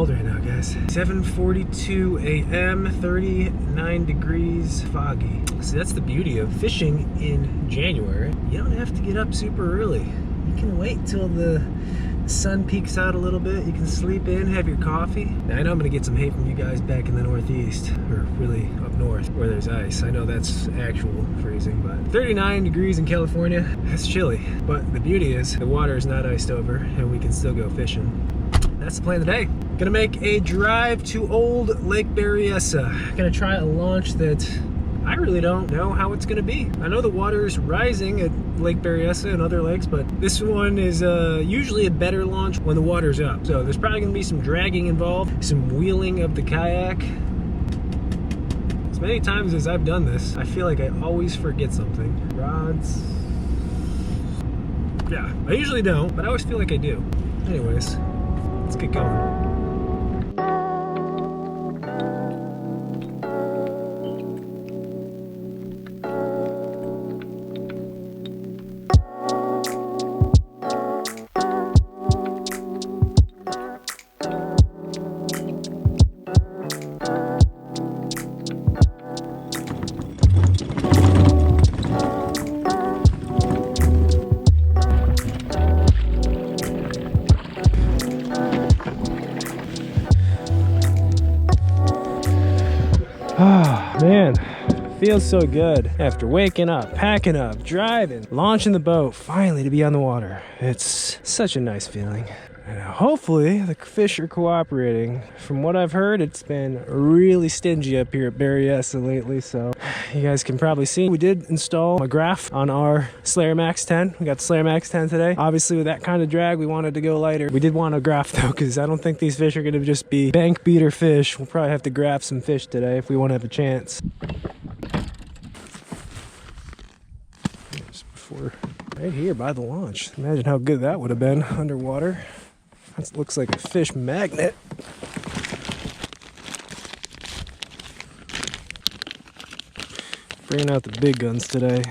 cold right now, guys. 7:42 a.m., 39 degrees, foggy. See, that's the beauty of fishing in January. You don't have to get up super early. You can wait till the sun peeks out a little bit. You can sleep in, have your coffee. Now, I know I'm gonna get some hate from you guys back in the Northeast, or really up north where there's ice. I know that's actual freezing, but 39 degrees in California, that's chilly. But the beauty is the water is not iced over and we can still go fishing. That's the plan today. Gonna make a drive to old Lake Berryessa. Gonna try a launch that I really don't know how it's gonna be. I know the water's rising at Lake Berryessa and other lakes, but this one is usually a better launch when the water's up. So there's probably gonna be some dragging involved, some wheeling of the kayak. As many times as I've done this, I feel like I always forget something. Rods. Yeah, I usually don't, but I always feel like I do. Anyways, let's get going. Oh, man, feels so good after waking up, packing up, driving, launching the boat, finally to be on the water. It's such a nice feeling. And hopefully the fish are cooperating. From what I've heard, it's been really stingy up here at Berryessa lately, so you guys can probably see we did install a graph on our Slayer Max 10. We got the Slayer Max 10 today. Obviously with that kind of drag, we wanted to go lighter. We did want a graph though, because I don't think these fish are going to just be bank beater fish. We'll probably have to graph some fish today if we want to have a chance. Just before, right here by the launch. Imagine how good that would have been underwater. That looks like a fish magnet. Bringing out the big guns today.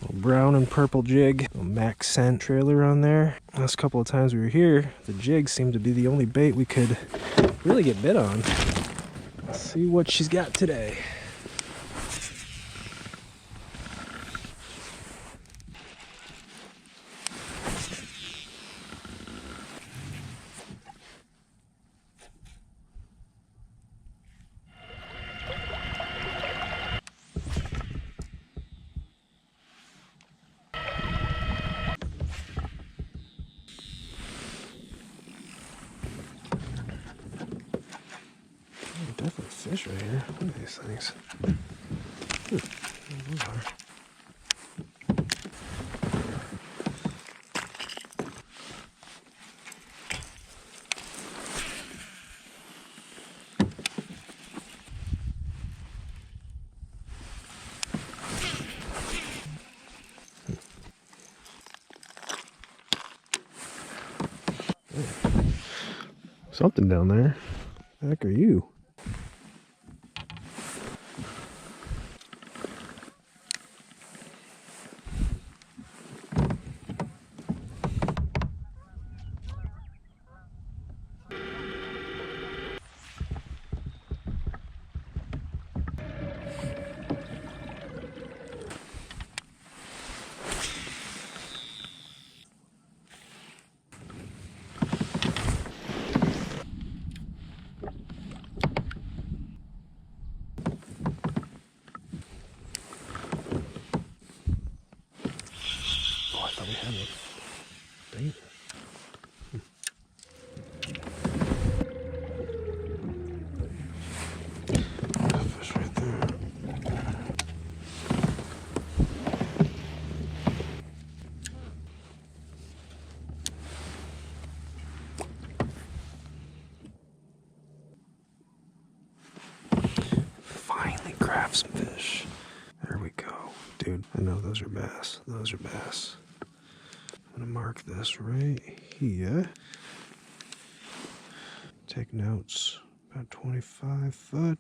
Little brown and purple jig. Little Max scent trailer on there. Last couple of times we were here, the jig seemed to be the only bait we could really get bit on. Let's see what she's got today. Definitely fish right here. Look at these things. Those are. Something down there. The heck are you? We have a bait. Fish right there. Finally grabbed some fish. There we go. Dude, I know those are bass. Those are bass. I'm gonna mark this right here. Take notes. About 25 foot.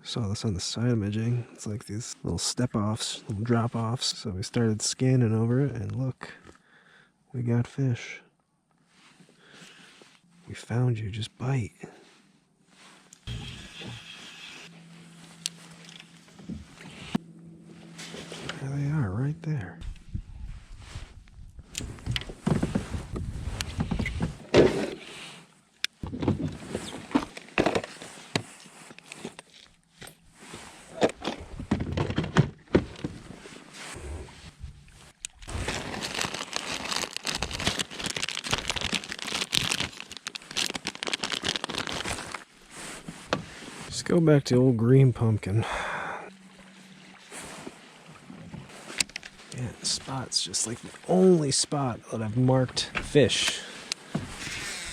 Saw this on the side imaging. It's like these little step offs, little drop offs. So we started scanning over it, and look We got fish. We found you, just bite. There they are, right there. Let's go back to old green pumpkin. Yeah, the spot's just like the only spot that I've marked fish.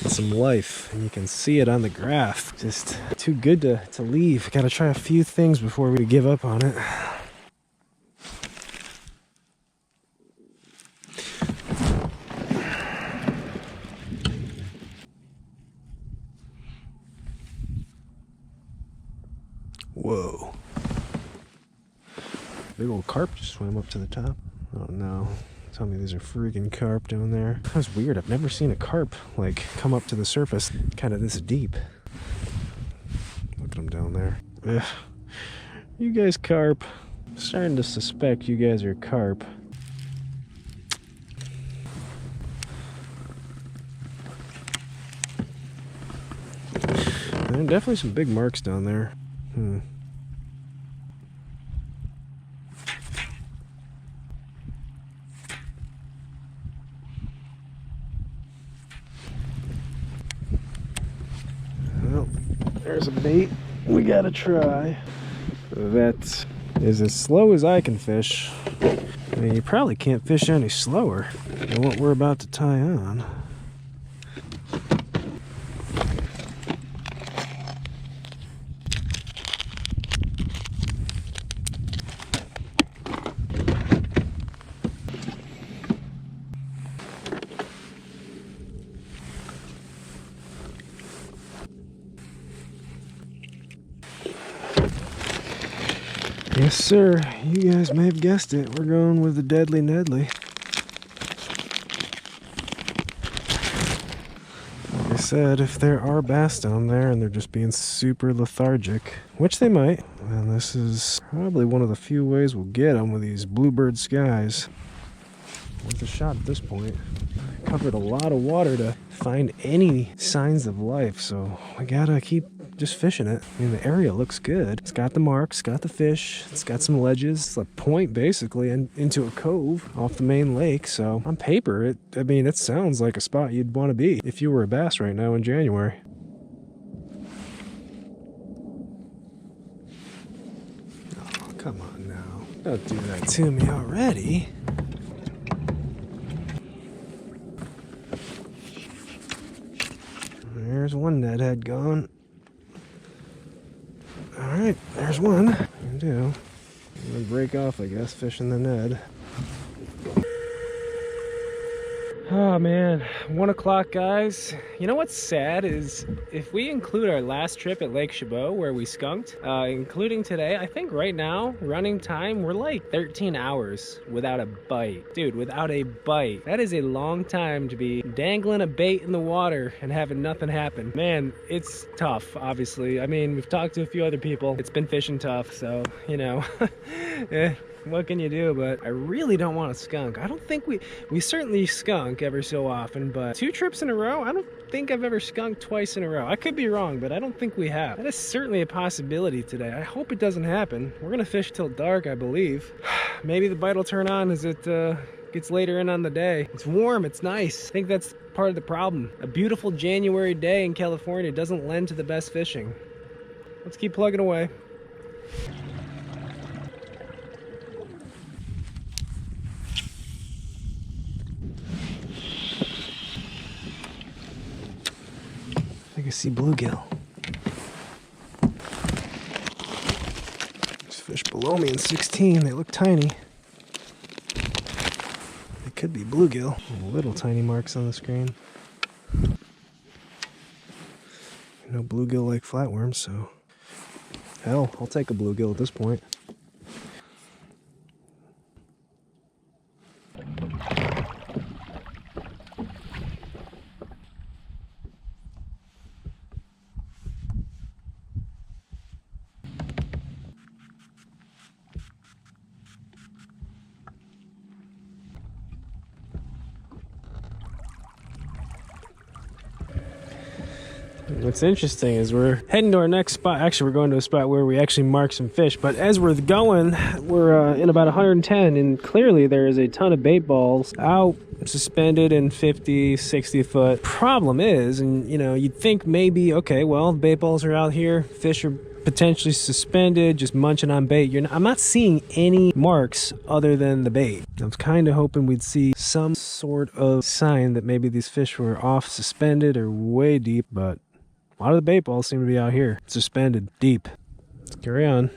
And some life, and you can see it on the graph. Just too good to leave. Gotta try a few things before we give up on it. Whoa. Big old carp just swam up to the top. Oh no. Tell me these are freaking carp down there. That's weird. I've never seen a carp like come up to the surface kind of this deep. Look at them down there. Ugh. You guys carp. I'm starting to suspect you guys are carp. There are definitely some big marks down there. Well, there's a bait we gotta try. That is as slow as I can fish. I mean, you probably can't fish any slower than what we're about to tie on. Yes, sir. You guys may have guessed it. We're going with the Deadly Nedley. Like I said, if there are bass down there and they're just being super lethargic, which they might, and this is probably one of the few ways we'll get them with these bluebird skies. Worth a shot at this point. Covered a lot of water to find any signs of life, so I gotta keep just fishing it. I mean, the area looks good. It's got the marks, it's got the fish, it's got some ledges. It's a point basically into a cove off the main lake. So on paper, it sounds like a spot you'd want to be if you were a bass right now in January. Oh, come on now. Don't do that to me already. There's one Ned head gone. Alright, there's one. I do. I'm gonna break off, I guess, fishing the Ned. Oh man, 1 o'clock, guys. You know what's sad is if we include our last trip at Lake Chabot where we skunked, including today, I think right now, running time, we're like 13 hours without a bite. Dude, without a bite. That is a long time to be dangling a bait in the water and having nothing happen. Man, it's tough, obviously. I mean, we've talked to a few other people. It's been fishing tough, so, you know. What can you do? But I really don't want to skunk. I don't think we certainly skunk every so often, but 2 trips in a row, I don't think I've ever skunked twice in a row. I could be wrong, but I don't think we have. That is certainly a possibility today. I hope it doesn't happen. We're gonna fish till dark, I believe. Maybe the bite will turn on as it gets later in on the day. It's warm, it's nice. I think that's part of the problem. A beautiful January day in California doesn't lend to the best fishing. Let's keep plugging away. I can see bluegill. There's fish below me in 16. They look tiny. They could be bluegill. Little tiny marks on the screen. No bluegill like flatworms, so hell, I'll take a bluegill at this point. What's interesting is we're heading to our next spot. Actually, we're going to a spot where we actually mark some fish. But as we're going, we're in about 110, and clearly there is a ton of bait balls out suspended in 50, 60 foot. Problem is, and you know, you'd think maybe, okay, well, bait balls are out here, fish are potentially suspended, just munching on bait. I'm not seeing any marks other than the bait. I was kind of hoping we'd see some sort of sign that maybe these fish were off suspended or way deep, but a lot of the bait balls seem to be out here, suspended, deep. Let's carry on.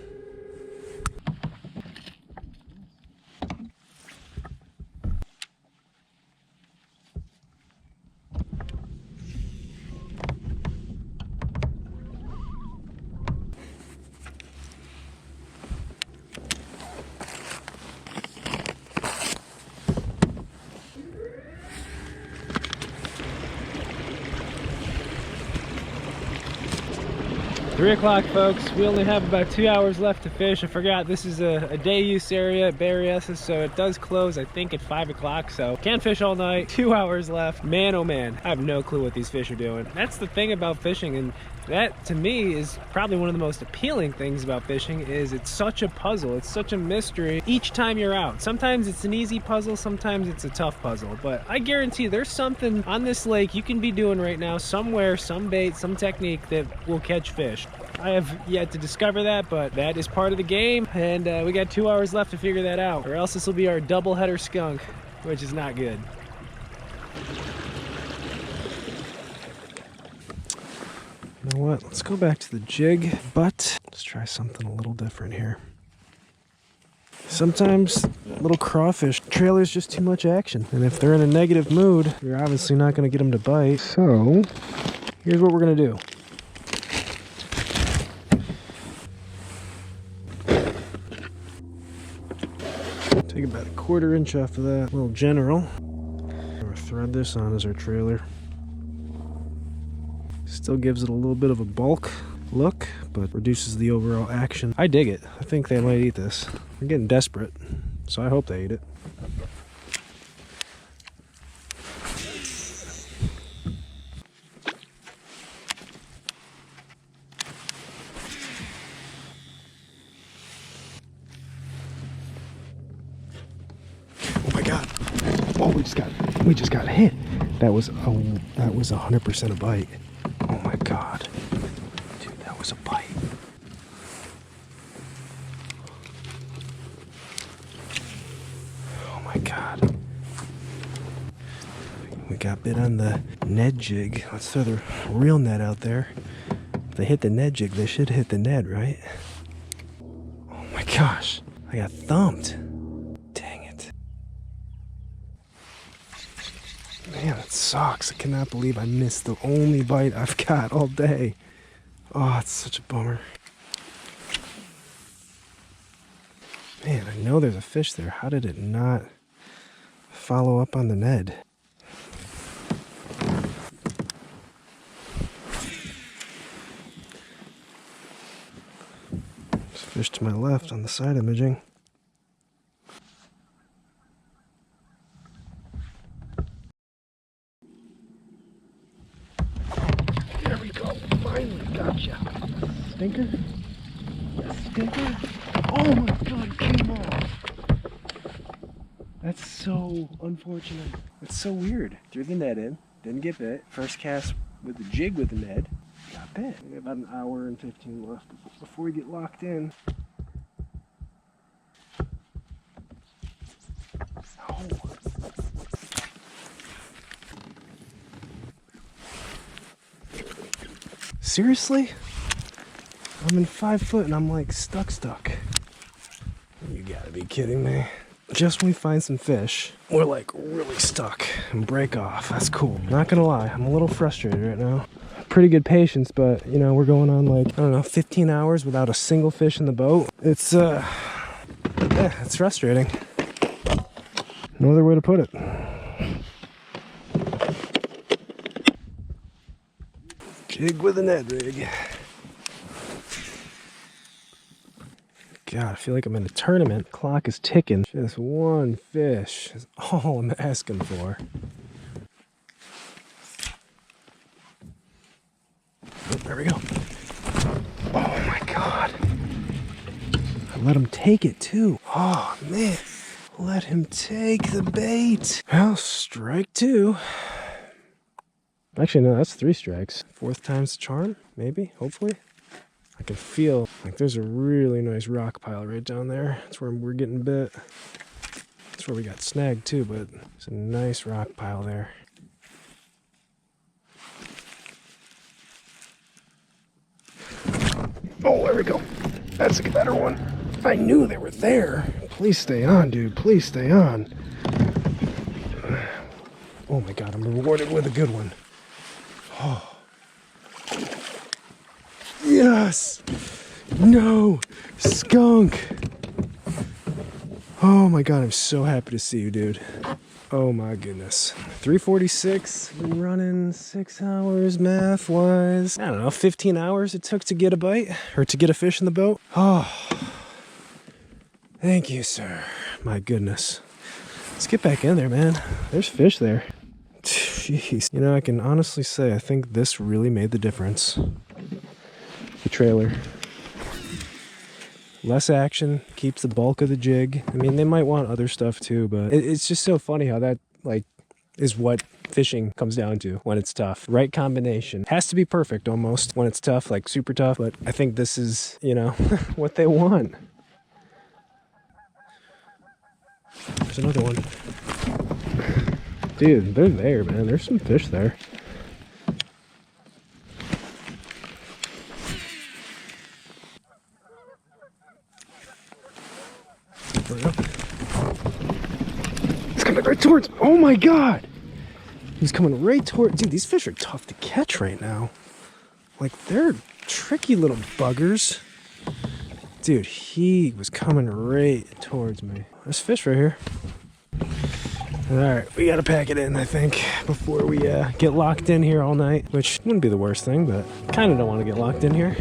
3 o'clock, folks. We only have about 2 hours left to fish. I forgot this is a day use area at Berryessa, so it does close, I think, at 5 o'clock. So can't fish all night. 2 hours left. Man, oh man, I have no clue what these fish are doing. That's the thing about fishing, and that to me is probably one of the most appealing things about fishing. Is it's such a puzzle, it's such a mystery each time you're out. Sometimes it's an easy puzzle, sometimes it's a tough puzzle, but I guarantee there's something on this lake you can be doing right now somewhere, some bait, some technique that will catch fish. I have yet to discover that, but that is part of the game, and we got 2 hours left to figure that out, or else this will be our double header skunk, which is not good. You know what, let's go back to the jig, but let's try something a little different here. Sometimes little crawfish trailer's just too much action, and if they're in a negative mood, you're obviously not going to get them to bite. So here's what we're going to do. Take about a 1/4 inch off of that little general. We'll thread this on as our trailer. Still gives it a little bit of a bulk look, but reduces the overall action. I dig it. I think they might eat this. They're getting desperate, so I hope they eat it. Oh my God! Oh, we just got hit. That was 100% a bite. Oh my God. Dude, that was a bite. Oh my God. We got bit on the Ned jig. Let's throw the real Ned out there. If they hit the Ned jig, they should hit the Ned, right? Oh my gosh. I got thumped. Dang it. Man, it sucks. I cannot believe I missed the only bite I've got all day. Oh, it's such a bummer. Man, I know there's a fish there. How did it not follow up on the Ned? There's a fish to my left on the side imaging. There we go. Finally gotcha. Stinker? Stinker? Oh my God, it came off. That's so unfortunate. It's so weird. Threw the net in, didn't get bit. First cast with the jig with the Ned, got bit. We have about an hour and 15 left before we get locked in. Oh. Seriously? I'm in 5 foot and I'm like stuck. You gotta be kidding me. Just when we find some fish, we're like really stuck and break off. That's cool. Not gonna lie, I'm a little frustrated right now. Pretty good patience, but you know, we're going on like, I don't know, 15 hours without a single fish in the boat. It's yeah, it's frustrating. No other way to put it. Jig with a Ned rig. God, I feel like I'm in a tournament. Clock is ticking. Just one fish is all I'm asking for. There we go. Oh my God. I let him take it too. Oh man. Let him take the bait. Well, strike two. Actually, no, that's 3 strikes. 4th time's the charm, maybe, hopefully. I can feel like there's a really nice rock pile right down there. That's where we're getting bit. That's where we got snagged too, but it's a nice rock pile there. Oh, there we go. That's a better one. I knew they were there. Please stay on, dude. Please stay on. Oh my God, I'm rewarded with a good one. Oh. Yes! No! Skunk! Oh my God, I'm so happy to see you, dude. Oh my goodness. 346, been running 6 hours math-wise. I don't know, 15 hours it took to get a bite, or to get a fish in the boat. Oh. Thank you, sir. My goodness. Let's get back in there, man. There's fish there. Jeez. You know, I can honestly say I think this really made the difference. The trailer. Less action, keeps the bulk of the jig. I mean, they might want other stuff too, but it's just so funny how that, like, is what fishing comes down to when it's tough. Right combination. Has to be perfect almost when it's tough, like super tough, but I think this is, you know, what they want. There's another one. Dude, they're there, man. There's some fish there. There we go. He's coming right towards. Oh my God! He's coming right towards. Dude, these fish are tough to catch right now. Like, they're tricky little buggers. Dude, he was coming right towards me. There's fish right here. Alright, we gotta pack it in, I think, before we get locked in here all night, which wouldn't be the worst thing, but kind of don't want to get locked in here.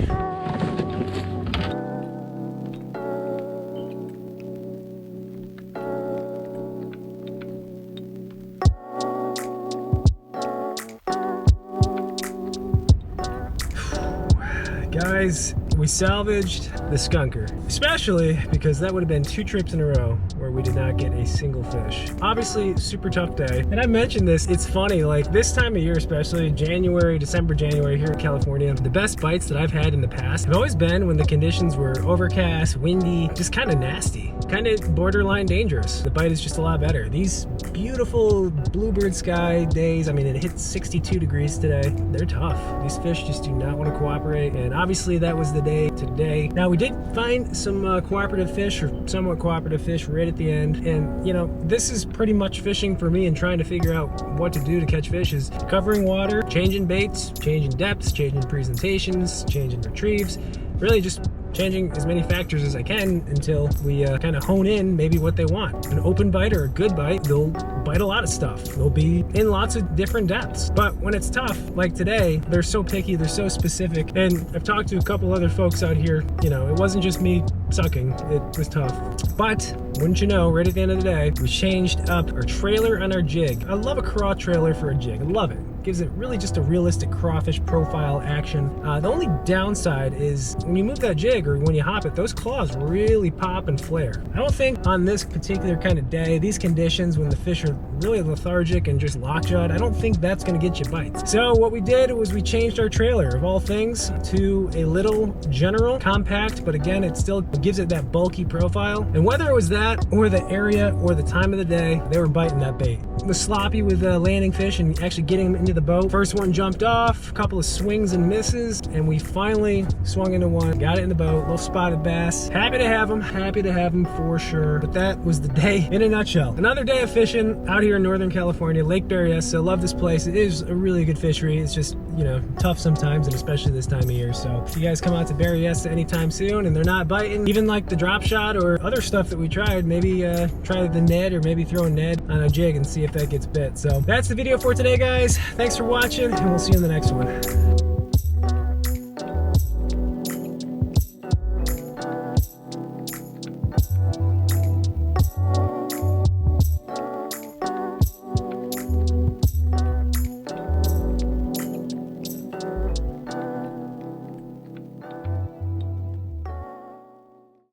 Guys, we salvaged the skunker, especially because that would have been 2 trips in a row where we did not get a single fish. Obviously, super tough day. And I mentioned this, it's funny, like this time of year, especially January, December, January here in California, the best bites that I've had in the past have always been when the conditions were overcast, windy, just kind of nasty, kind of borderline dangerous. The bite is just a lot better. These beautiful bluebird sky days, I mean, it hit 62 degrees today. They're tough. These fish just do not want to cooperate, and obviously that was the day today. Now, we did find some cooperative fish, or somewhat cooperative fish, right at the end, and you know, this is pretty much fishing for me and trying to figure out what to do to catch fish is covering water, changing baits, changing depths, changing presentations, changing retrieves, really just changing as many factors as I can until we kind of hone in maybe what they want. An open bite or a good bite, they'll bite a lot of stuff. They'll be in lots of different depths. But when it's tough, like today, they're so picky, they're so specific. And I've talked to a couple other folks out here, you know, it wasn't just me sucking, it was tough. But wouldn't you know, right at the end of the day, we changed up our trailer on our jig. I love a craw trailer for a jig, I love it. Gives it really just a realistic crawfish profile action. The only downside is when you move that jig or when you hop it, those claws really pop and flare. I don't think on this particular kind of day, these conditions when the fish are really lethargic and just lockjawed, I don't think that's gonna get you bites. So what we did was we changed our trailer, of all things, to a little general, compact, but again, it still gives it that bulky profile. And whether it was that or the area or the time of the day, they were biting that bait. It was sloppy with landing fish and actually getting them into the boat. First one jumped off, a couple of swings and misses, and we finally swung into one, got it in the boat, little spotted bass. Happy to have them for sure. But that was the day in a nutshell. Another day of fishing out here in Northern California, Lake Berryessa. Love this place. It is a really good fishery. It's just, you know, tough sometimes, and especially this time of year. So if you guys come out to Berryessa anytime soon and they're not biting, even like the drop shot or other stuff that we tried, maybe try the Ned, or maybe throw a Ned on a jig and see if that gets bit. So that's the video for today, guys. Thanks for watching, and we'll see you in the next one.